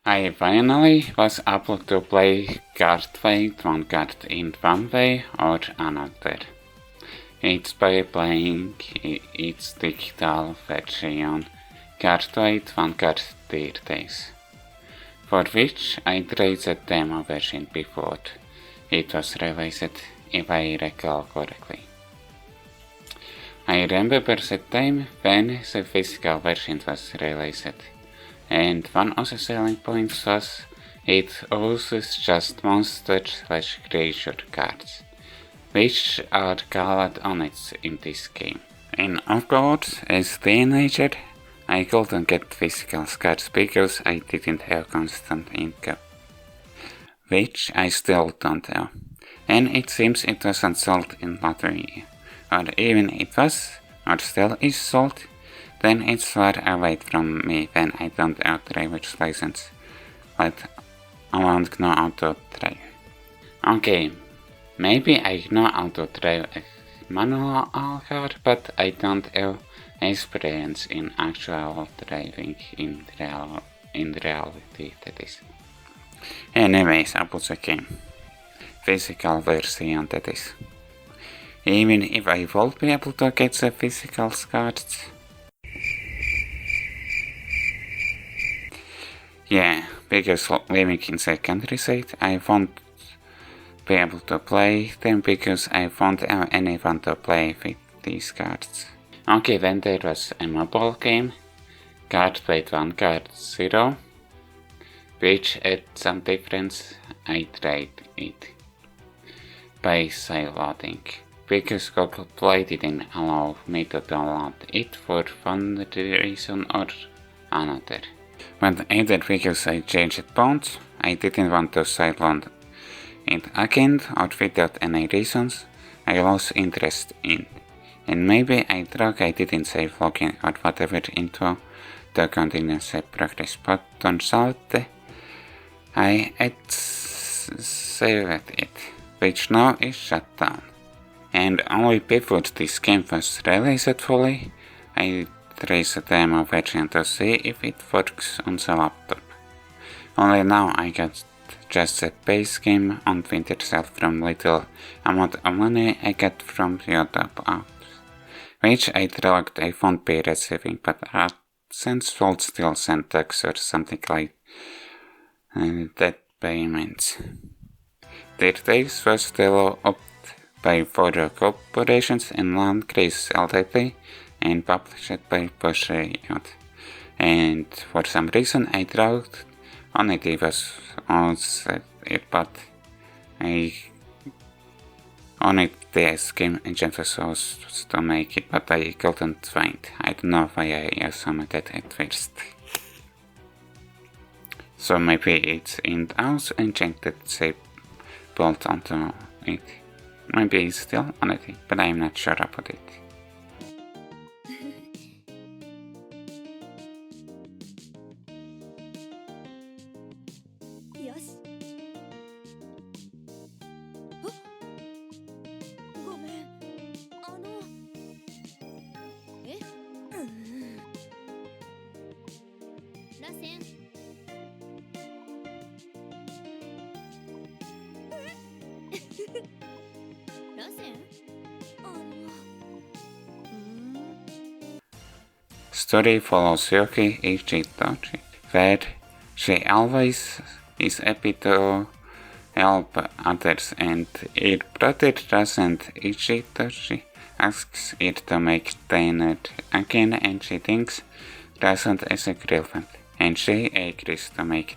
I finally was able to play Cardfight Vanguard in one way or another. It's by playing its digital version, Cardfight Vanguard Dear Days, for which I tried the demo version before it was released, if I recall correctly. I remember the time when the physical version was released, and one of the selling points was it uses just monster/creature cards, which are called units in this game. And of course, as a teenager, I couldn't get physical cards because I didn't have constant income, which I still don't have, and it seems it wasn't sold in Latvia, or even it was, or still is sold, then it's far away from me when I don't have driver's license, but I won't know how to drive. Okay, maybe I know how to drive a manual car, but I don't have experience in actual driving in reality, that is. Anyways, about the game. Physical version, that is. Even if I would be able to get the physical cards. Yeah, because living in the countryside, I won't be able to play them because I won't have anyone to play with these cards. Okay, then there was a mobile game, Cardfight Vanguard Zero, which had some difference. I tried it by sideloading, because Google Play didn't allow me to download it for one reason or another. But either because I changed bonds, I didn't want to sideload it again, or without any reasons, I lost interest in. And maybe I didn't save login or whatever into the continuous progress, but turns out I had saved it, which now is shut down. And only before this game was released fully, I tried the demo version to see if it works on the laptop. Only now I got just the base game on with itself from little amount of money I got from YouTube apps, which I thought I won't be receiving, but AdSense will still send tax or something like that payments. Dear Days was developed by Foro Corporations and Landkreis Ltd. And published by Push Riot. And for some reason I thought on it was on it, but I on it the game engine was supposed to make it, but I couldn't find. I don't know why I assumed that at first. So maybe it's in-house and changed that they built onto it. Maybe it's still on it, but I'm not sure about it. Story follows Yoki Ichitoshi, where she always is happy to help others, and her brother doesn't. Ichitoshi asks her to make dinner again, and she thinks doesn't as a girlfriend, and she agrees to make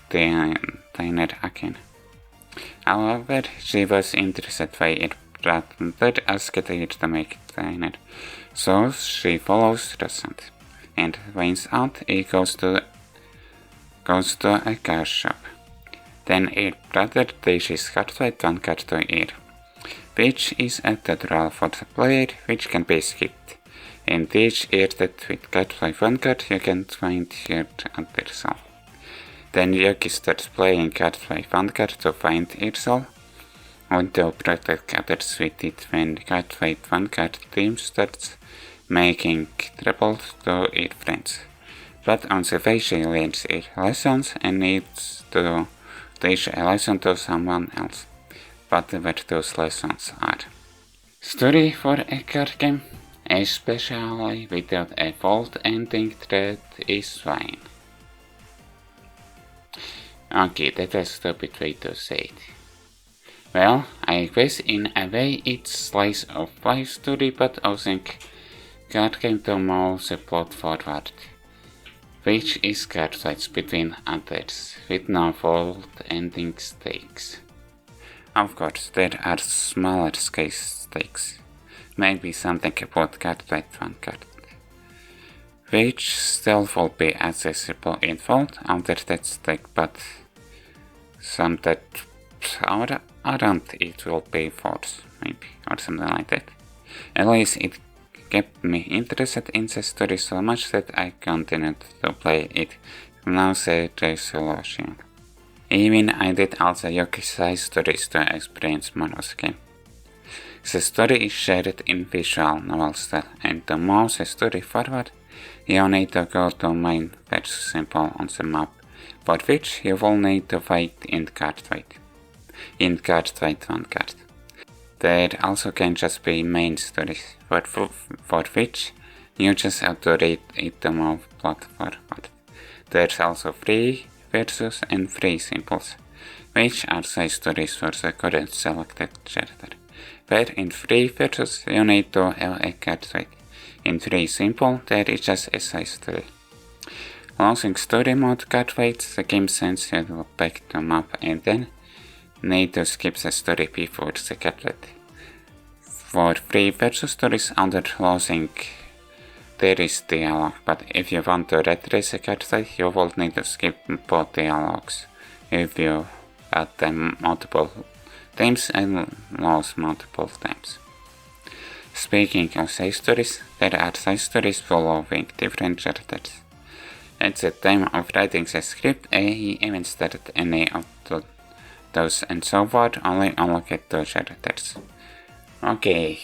dinner again. However, she was interested by her brother asked her to make dinner, so she follows Rosant, and finds out he goes to a car shop. Then her brother teaches Cardfight Vanguard to her, which is a tutorial for the player which can be skipped, and teach her that with Cardfight Vanguard you can find your other self. Then Yoki starts playing Cardfight Vanguard to find herself, want to protect others with it when Cardfight Vanguard team starts making trouble to its friends. But on the way she learns her lessons and needs to teach a lesson to someone else, whatever those lessons are. Story for a card game, especially without a fault ending thread, is fine. Okay, that was a stupid way to say it. Well, I guess in a way it's slice of life story, but using card game to move the plot forward, which is card fights between others, with no fault ending stakes. Of course, there are smaller scale stakes, maybe something about Cardfight Vanguard, which still will be accessible in full under that stake, but some that around it will be forced, maybe, or something like that. At least it kept me interested in the story so much that I continued to play it now the resolution. Even I did also Yoki side stories to experience more of the game. The story is shared in visual novel style, and to move the story forward, you need to go to main versus symbol on the map, for which you will need to fight in Cardfight Vanguard. There also can just be main stories, for which you just have to read it to move plot forward. There's also free versus and free symbols, which are side stories for the current selected character. Where in free versus you need to have a card fight. In free simple there is just a side story. Launching story mode card fights, the game sends you back to map and then need to skip the story before the card fight. For free versus stories under launching there is dialogue, but if you want to retrace a card fight, you will need to skip both dialogues if you add them multiple times and lose multiple times. Speaking of side stories, there are side stories following different characters. At the time of writing the script, I haven't started any of those and so far only unlocked 2 characters. Okay.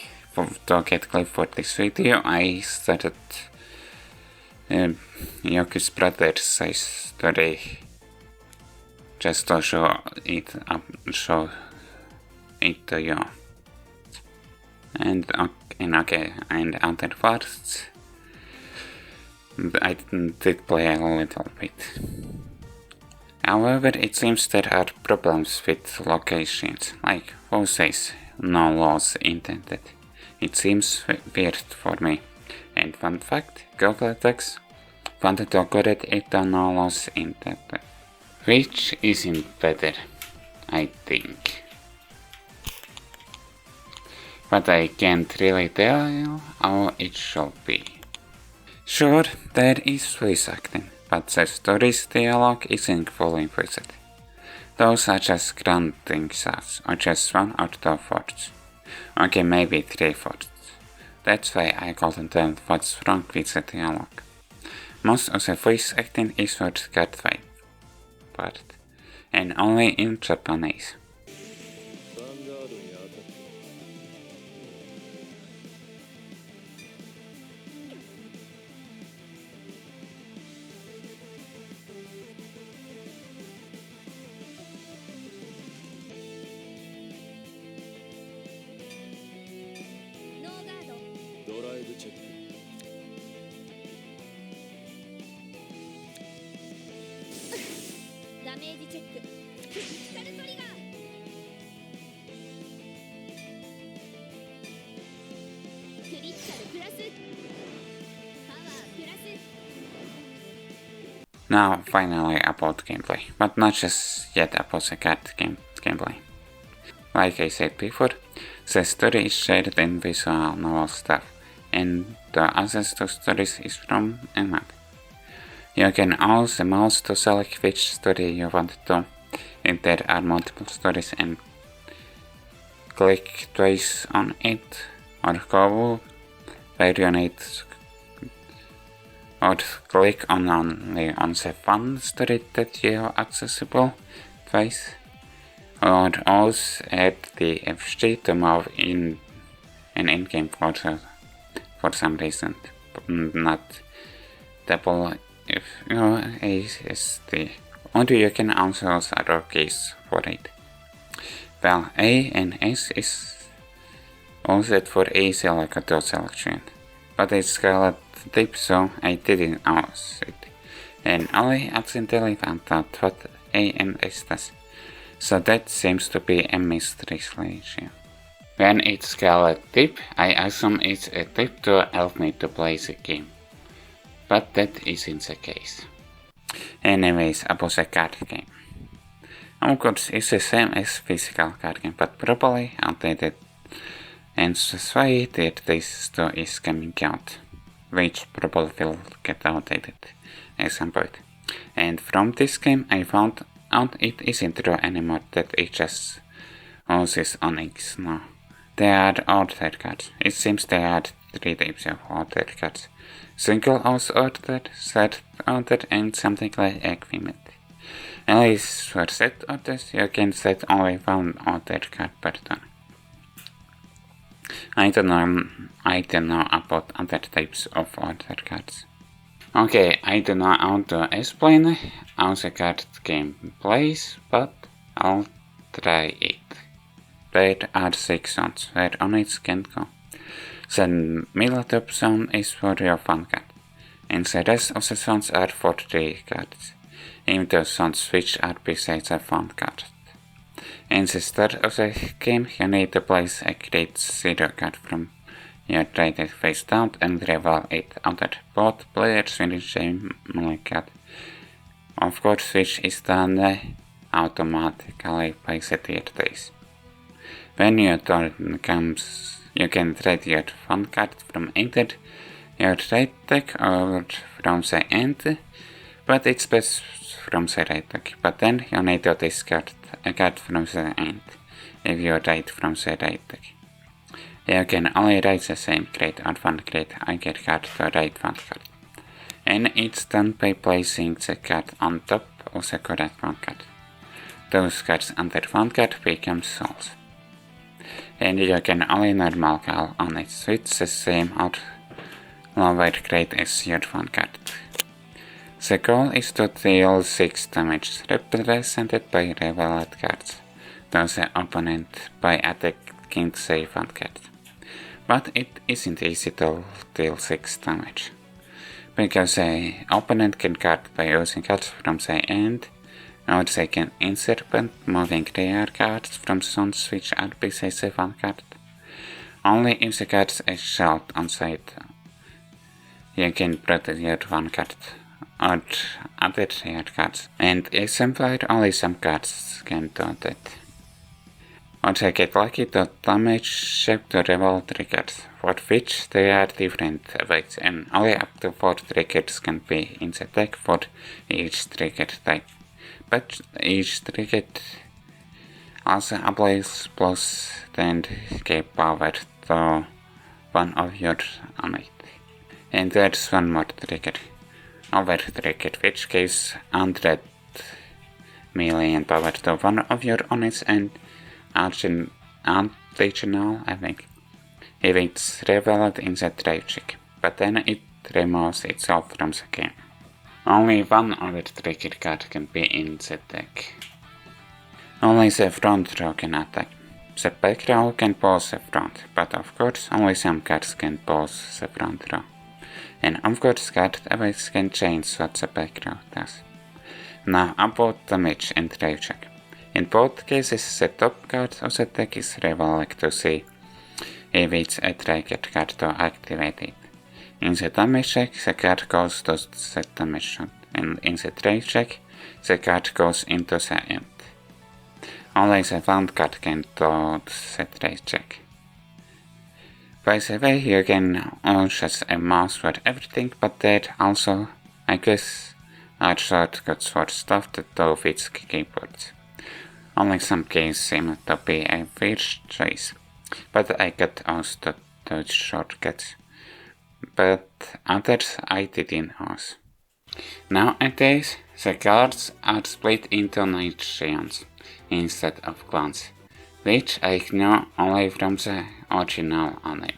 To get clip for this video, I started Yoki's brother's side story just to show it to you. And afterwards, I did play a little bit. However, it seems there are problems with locations, like who says no loss intended. It seems weird for me. And fun fact, Google attacks wanted to correct it to no loss intended, which isn't better, I think. But I can't really tell you how it should be. Sure, there is voice acting, but the story's dialogue isn't fully voiced. Those are just granting shots, or just 1 or 2 words. Okay, maybe 3 words. That's why I couldn't tell what's wrong with the dialogue. Most of the voice acting is for the Cardfight part, and only in Japanese. Now finally about gameplay, but not just yet about the card gameplay. Like I said before, the story is shared in visual novel stuff, and the access to stories is from a map. You can use the mouse to select which story you want to, if there are multiple stories, and click twice on it, or go where you need, or click only on the one story that you have accessible twice, or also add the FG to move in an in-game photo for some reason, not double if ASD. Or you can also use other keys for it. Well, A and S is also for easy like auto selection, but it's called deep, so I didn't use it. And only accidentally found out what A and S does. So that seems to be a mistranslation. When it's called tip, I assume it's a tip to help me to play the game. But that isn't the case. Anyways, about the card game. Of course, it's the same as physical card game, but probably outdated. And that's why Dear Days 2 is coming out, which probably will get outdated at some point. And from this game, I found out it isn't true anymore that it just uses Onyx now. There are other cards. It seems there are 3 types of other cards. Single house order, set order, and something like equipment. At least for set orders, you can set only one order card per turn. I don't know about other types of order cards. Okay, I don't know how to explain how the card game plays, but I'll try it. There are 6 zones where Onyx can go. The middle top zone is for your fun card, and the rest of the zones are for 3 cards, in those zones which are besides the fun card. In the start of the game, you need to place a grade 0 card from your traded face down and reveal it under both players within the same card. Of course, which is done automatically by the Dear Days. When your turn comes, you can trade your fun card from either your trade deck or from the end, but it's best from the right deck. But then you need to discard a card from the end if you trade from the right deck. You can only write the same grade or one grade higher card to write one card, and it's done by placing the card on top of the correct one card. Those cards under one card become souls. And you can only normal call on it with the same or lower grade as your one card. The goal is to deal 6 damage, represented by revealed cards, to the opponent by attacking the one card. But it isn't easy to deal 6 damage, because the opponent can card by using cards from the end, or they can insert moving rare cards from zones which are besides the one card. Only if the cards are shot on site, you can protect your one card or other rare cards, and exemplar only some cards can do that. Or they get lucky to damage check to reveal triggers, for which there are different effects, and only up to 4 triggers can be in the deck for each trigger type. But each trigger also applies plus 10 K power to one of your on it. And there's one more trigger, over trigger, which gives 100 million power to one of your units and additional if it's revealed in the trade check, but then it removes itself from the game. Only one other trigger card can be in the deck. Only the front row can attack. The back row can pause the front, but of course only some cards can pause the front row. And of course card effects can change what the back row does. Now about damage and trade check. In both cases the top card of the deck is revealed to see if it's a trigger card to activate it. In the damage check, the card goes to the damage shot, and in the trade check, the card goes into the end. Only the one card can do the trade check. By the way, you can use a mouse for everything, but there also, I guess, are shortcuts for stuff that do with keyboards. Only some keys seem to be a first choice, but I got used to those shortcuts. But others I didn't use. Nowadays, the cards are split into 9 regions, instead of clans, which I know only from the original anime.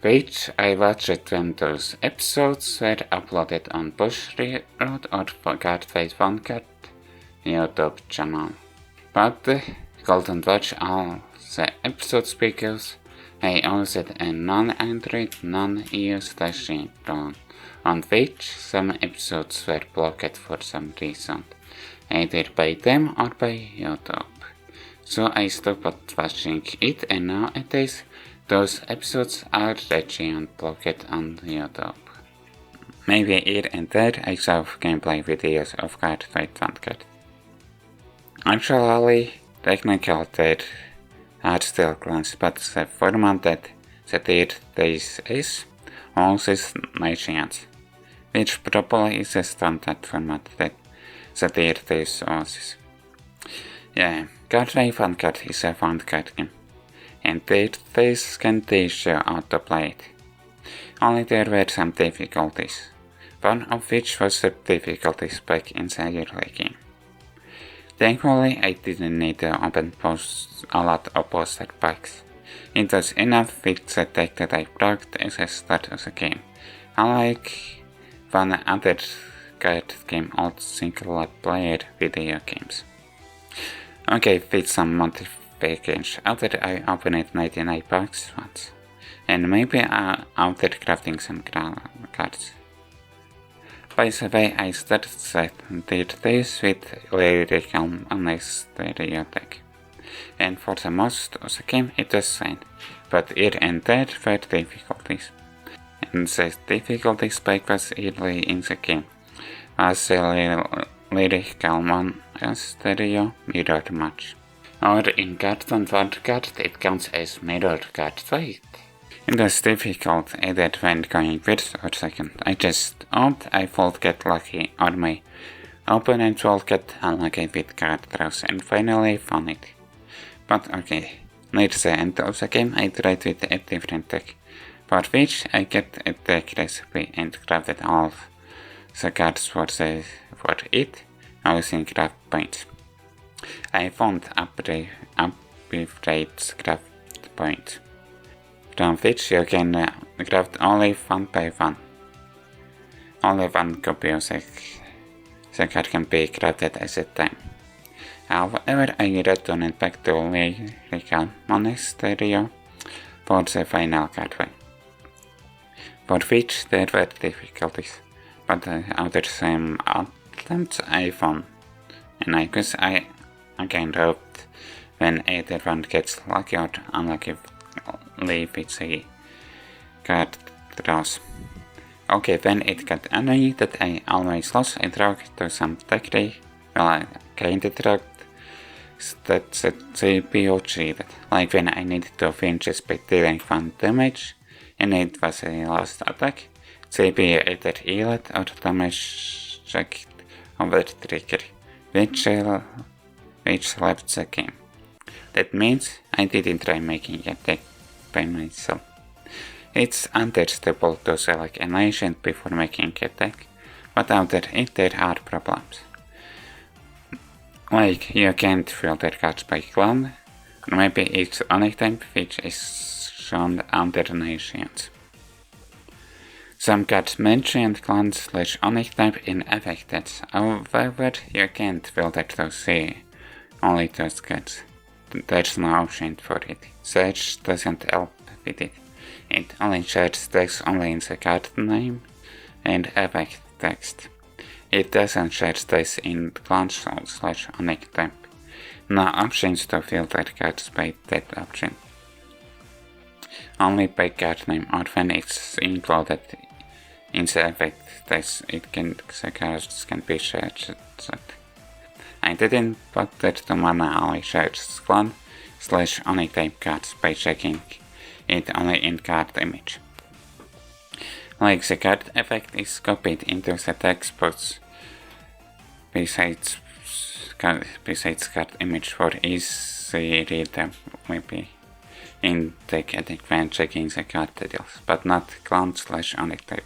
Which I watched when those episodes were uploaded on Bushroad or Cardfight Vanguard YouTube channel. But couldn't watch all the episodes because I used a non-Android, non-iOS version on which some episodes were blocked for some reason, either by them or by YouTube. So I stopped watching it, and nowadays those episodes are already unblocked on YouTube. Maybe here and there I saw gameplay videos of Cardfight Vanguard. Actually, technically there are still clans, but the format that the Dear Days is uses nations, which probably is a standard format that the Dear Days uses. Yeah, Cardfight Vanguard is a Vanguard game, and Dear Days can teach you how to play it. Only there were some difficulties, one of which was the difficulty spike in the early game. Thankfully, I didn't need to open a lot of poster packs. It was enough with the deck that I brought as a start of the game, unlike one other card game or single-player video games. Okay, with some modifications, after I opened 99 packs once, and maybe after crafting some cards. By the way, I started the Dear Days with lyrical stereo deck, and for the most of the game it was fine, but here and there were difficulties, and the difficulty spike was early in the game, as the lyrical stereo mirror match. Or in Cardfight Vanguard it counts as mirror card fight. It was difficult either when going first or second. I just hoped I would get lucky or my opponent will get unlucky with card draws and finally won it. But okay, near the end of the game I tried with a different deck, for which I get a deck recipe and crafted all the cards for it using craft points. I found upgrades craft points, from which you can craft only one by one. Only one copy of the card can be crafted at a time. However, I returned back to lyrical monastery for the final card fight, for which there were difficulties, but after some attempts I won, and I guess I again hoped when either one gets lucky or unlucky with the card draws. Okay, when it got annoying that I always lost, I drove to some deck I kinda drove that the CPU cheated, like when I needed to finish by dealing 1 damage, and it was a last attack, CPU either healed or damage checked over trigger, which left the game. That means I didn't try making a deck by myself. It's understandable to select an agent before making a deck, but after it there are problems. Like you can't filter cards by clan, or maybe it's only type which is shown under nations. Some cards mention clans/only type in affected, however you can't filter to see only those cards. There's no option for it. Search doesn't help with it. It only shares text only in the card name and effect text. It doesn't share text in console/only type. No options to filter cards by that option. Only by card name or when it's included in the effect text the cards can be shared. I didn't bother to manually search clan/only type cards by checking it only in card image. Like the card effect is copied into the text box besides card image for easy readability in the getting when checking the card details, but not clan/only type.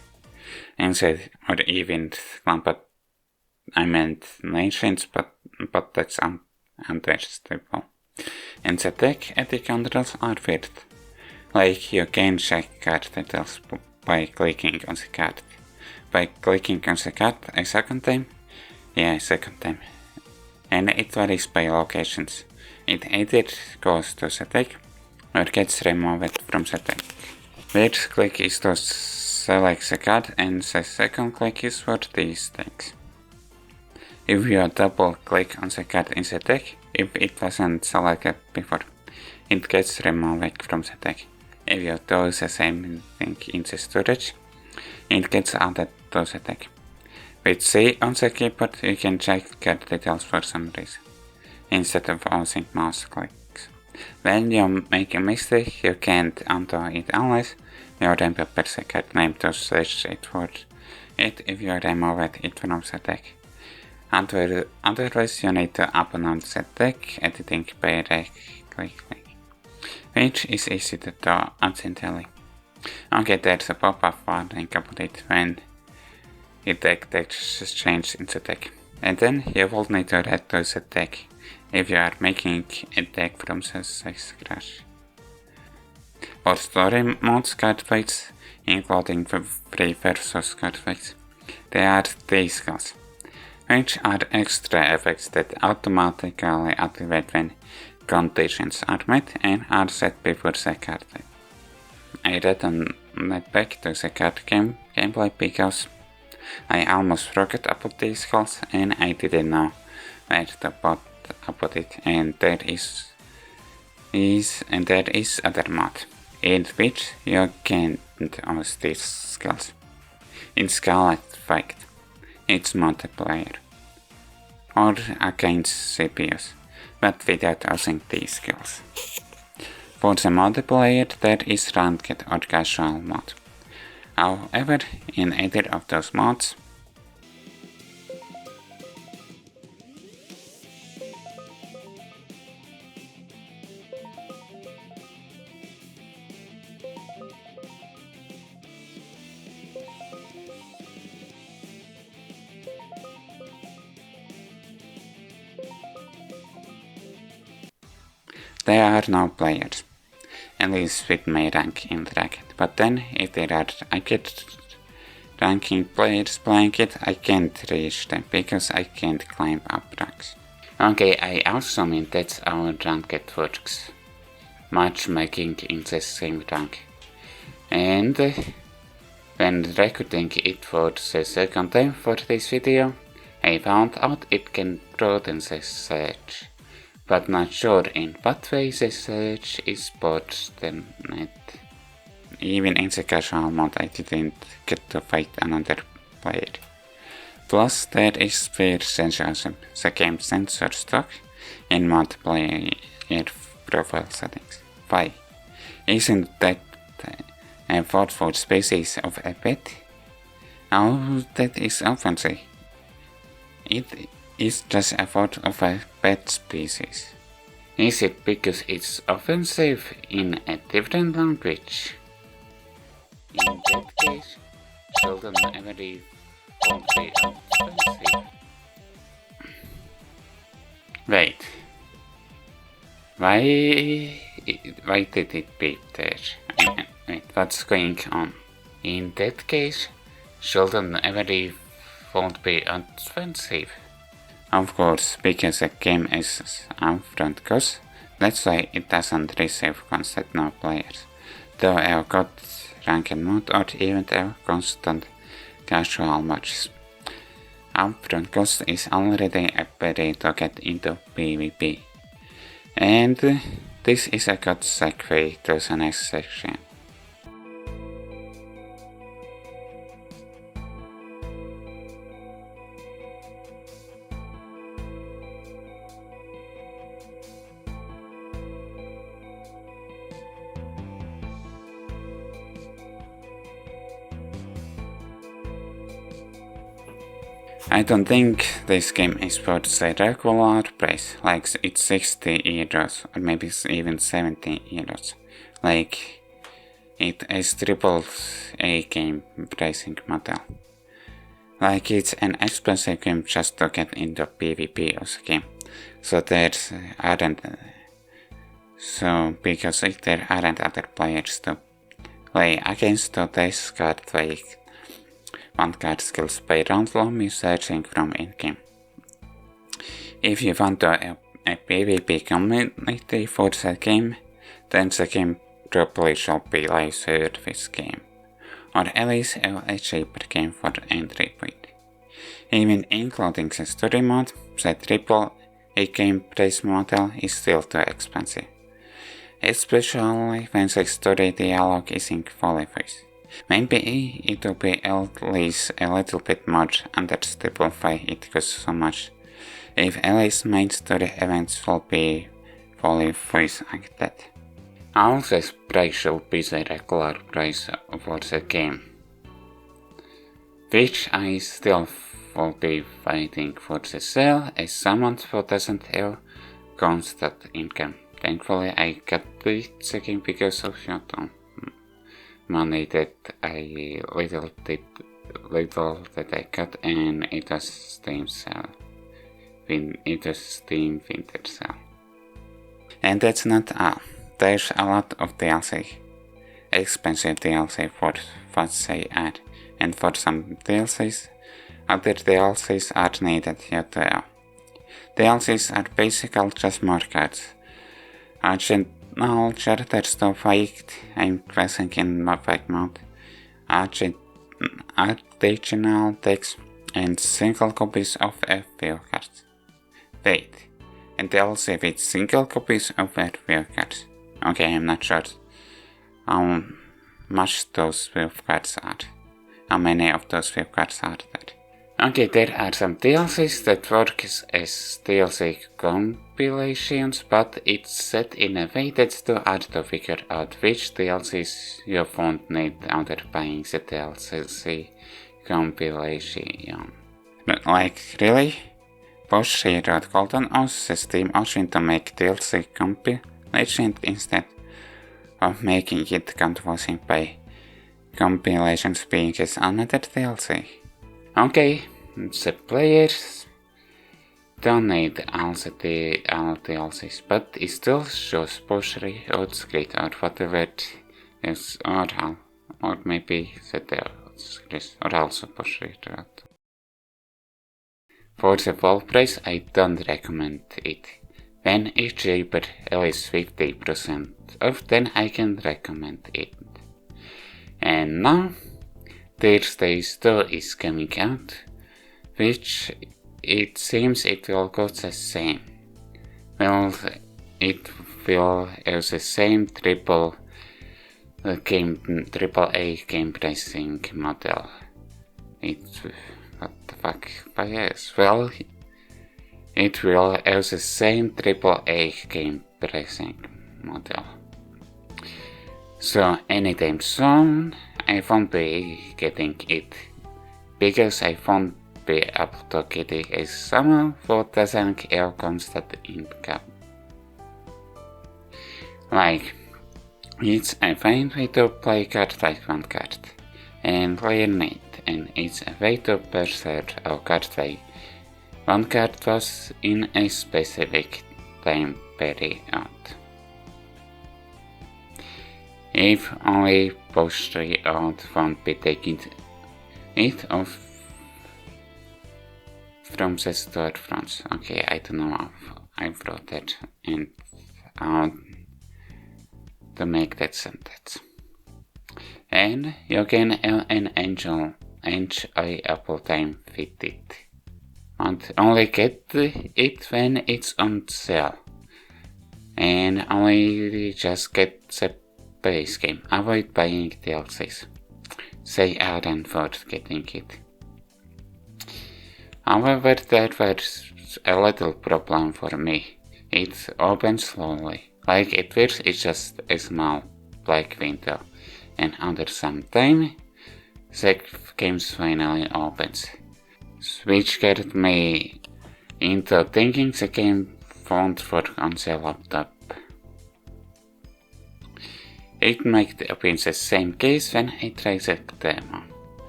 Instead, or even clan, but I meant nations, but that's understandable. In the deck, the controls are weird. Like you can check card details by clicking on the card. By clicking on the card a second time. And it varies by locations. It either goes to the deck or gets removed from the deck. First click is to select the card and the second click is for these decks. If you double click on the card in the deck, if it wasn't selected before, it gets removed from the deck. If you do the same thing in the storage, it gets added to the deck. With C on the keyboard, you can check card details for some reason, instead of using mouse clicks. When you make a mistake, you can't undo it unless you remember the card name to search it for it if you remove it from the deck. Otherwise, you need to open the deck editing by right-clicking, which is easy to do accidentally. Okay, there's a pop-up warning about it when the deck text is changed in the deck. And then you will need to read to the deck if you are making a deck from the scratch. For story modes cardfights, including the free versus cardfights, there are these skills, which are extra effects that automatically activate when conditions are met and are set before the card fight. I returned back to the card gameplay because I almost forgot about these skills and I didn't know where to put about it, and there is other mode in which you can't use these skills. It's Cardfight. It's multiplayer or against CPUs, but without using these skills. For the multiplayer, there is ranked or casual mode. However, in either of those modes, there are no players, at least with my rank in bracket. But then, if there are ranking players playing it, I can't reach them because I can't climb up ranks. Okay, I also mean that's how ranked works. Matchmaking in the same rank. And when recording it for the second time for this video, I found out it can broaden the search, but not sure in what way the search is broadened. Even in the casual mode I didn't get to fight another player. Plus there is fair censorship, the game censors stock in multiplayer profile settings. Why? Isn't that a thoughtful species of a pet? Oh, that is offensive. It is just a thought of a pet species. Is it because it's offensive in a different language? In that case, children every won't be offensive. Wait. Why did it beep there? Wait, what's going on? In that case, children every won't be offensive. Of course, because the game is upfront cost, that's why it doesn't receive constant no players. Though I've got ranked mode or even a constant casual matches. Upfront cost is already a barrier to get into PvP. And this is a good segue to the next section. I don't think this game is worth the regular price, like it's 60 euros or maybe even 70 euros. Like it is triple A game pricing model. Like it's an expensive game just to get into PvP of the game. So because if there aren't other players to play against, so this Cardfight Vanguard skills by round long searching from in-game. If you want a PvP community for the game, then the game probably should be live service game, or at least a cheaper game for entry point. Even including the story mode, the triple A game price model is still too expensive, especially when the story dialogue isn't fully voiced. Maybe it will be at least a little bit more understandable why it costs so much, if at least main story events will be fully voice acted. All this price should be the regular price for the game, which I still will be fighting for the sale as someone who doesn't have constant income. Thankfully I got the game because of YouTube money that I little that I got, and it was Steam sale. It was Steam Winter sale. And that's not all. There's a lot of DLC, expensive DLC for what they are, and for some DLCs, other DLCs are needed here too. DLCs are basically just more cards. Original characters to fight and questing in fight mode, additional text, and single copies of a few cards. Wait, and DLC with single copies of a few cards. Okay, I'm not sure how much those few cards are. How many of those few cards are there? Okay, there are some DLCs that work as DLC compilations, but it's set in a way that's too hard to figure out which DLCs you won't need after buying the DLC compilation. But like, really? Bosch wrote Golden Oz, the Steam option to make DLC compilation instead of making it confusing by compilations being just another DLC. Okay, the players don't need all DLCs, but it still shows push outscript or whatever it is, or maybe the DLCs, or also push out. For the full price, I don't recommend it. When it's cheaper, at least 50% off, then I can recommend it. And now, Thursday's 2 is coming out, which it seems it will go the same. Well, it will have the same triple A game pricing model. What the fuck? But yes, well, it will have the same triple A game pricing model. So anytime soon, I won't be getting it, because I won't be able to get it as someone who doesn't have constant income. Like, it's a fine way to play Cardfight Vanguard and learn it, and it's a way to preserve how Cardfight Vanguard was in a specific time period. If only post-3 out won't be taking it off from the storefronts. Okay, I don't know if I wrote that and how to make that sentence. And you can enjoy Apple Time with it. And only get it when it's on sale. And only just get the base game. Avoid buying DLCs. They aren't worth getting it. However, that was a little problem for me. It opens slowly. Like at first it's just a small black window, and after some time the game finally opens. Which got me into thinking the game won't work on the laptop. It might have been the same case when I tried the demo,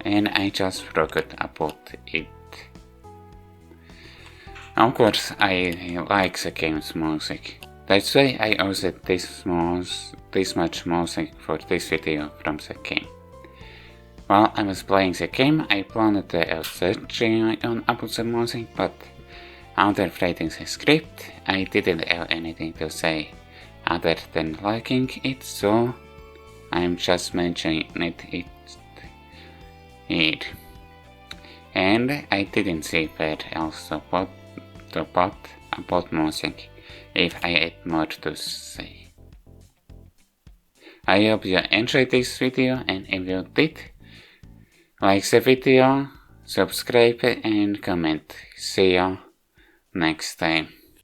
and I just forgot about it. Of course, I like the game's music. That's why I used this much music for this video from the game. While I was playing the game, I planned a search on about the music, but after writing the script, I didn't have anything to say other than liking it, so I'm just mentioning it here. And I didn't see where else to put about music if I had more to say. I hope you enjoyed this video, and if you did, like the video, subscribe and comment. See you next time.